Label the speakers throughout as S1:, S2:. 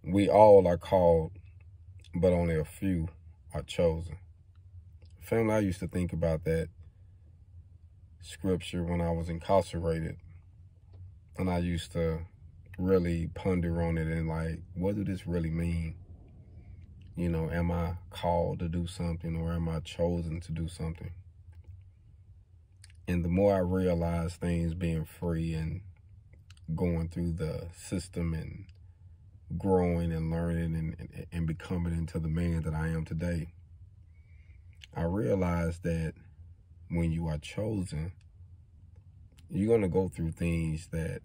S1: We all are called, but only a few are chosen. Family, I used to think about that scripture when I was incarcerated. And I used to really ponder on it and like, what does this really mean? You know, am I called to do something or am I chosen to do something? And the more I realized things being free and going through the system and growing and learning and becoming into the man that I am today, I realized that when you are chosen, you're going to go through things that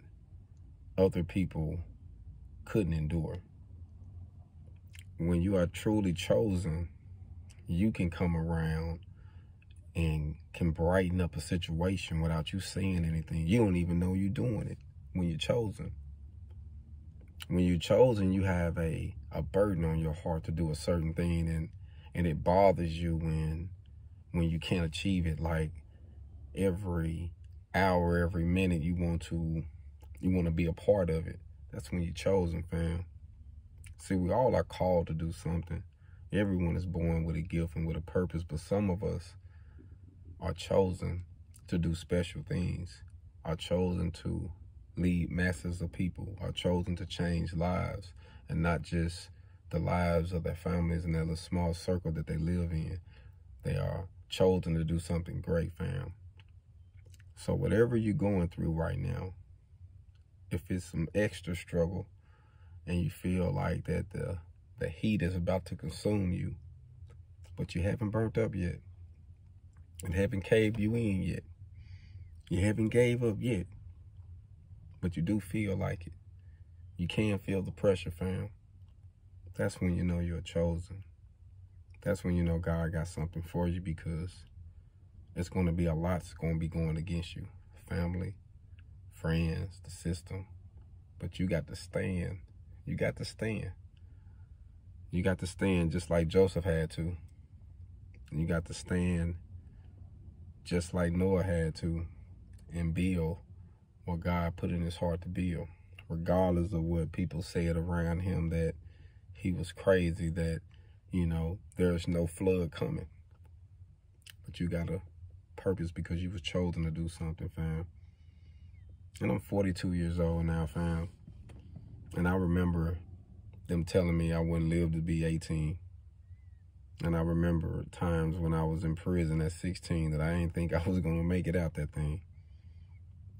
S1: other people couldn't endure. When you are truly chosen, you can come around and can brighten up a situation without you saying anything. You don't even know you're doing it when you're chosen. When you're chosen, you have a burden on your heart to do a certain thing, and it bothers you when you can't achieve it. Like every hour, every minute, you want to be a part of it. That's when you're chosen, fam. See, we all are called to do something. Everyone is born with a gift and with a purpose, but some of us are chosen to do special things, are chosen to lead masses of people, are chosen to change lives, and not just the lives of their families and their little small circle that they live in. They are chosen to do something great, fam. So whatever you're going through right now, if it's some extra struggle and you feel like that the heat is about to consume you, but you haven't burnt up yet, and haven't caved you in yet, you haven't gave up yet, but you do feel like it, you can feel the pressure, fam, that's when you know you're chosen. That's when you know God got something for you, because it's going to be a lot that's going to be going against you. Family, friends, the system. But you got to stand. You got to stand. You got to stand just like Joseph had to. You got to stand just like Noah had to and build what God put in his heart to build. Regardless of what people said around him, that he was crazy, that, you know, there's no flood coming. But you got a purpose because you was chosen to do something, fam. And I'm 42 years old now, fam. And I remember them telling me I wouldn't live to be 18. And I remember times when I was in prison at 16 that I didn't think I was going to make it out that thing.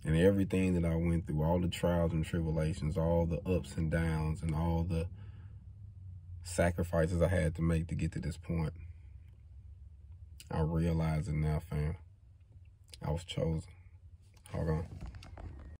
S1: And everything that I went through, all the trials and tribulations, all the ups and downs, and all the sacrifices I had to make to get to this point, I realize it now, fam. I was chosen. Hold on.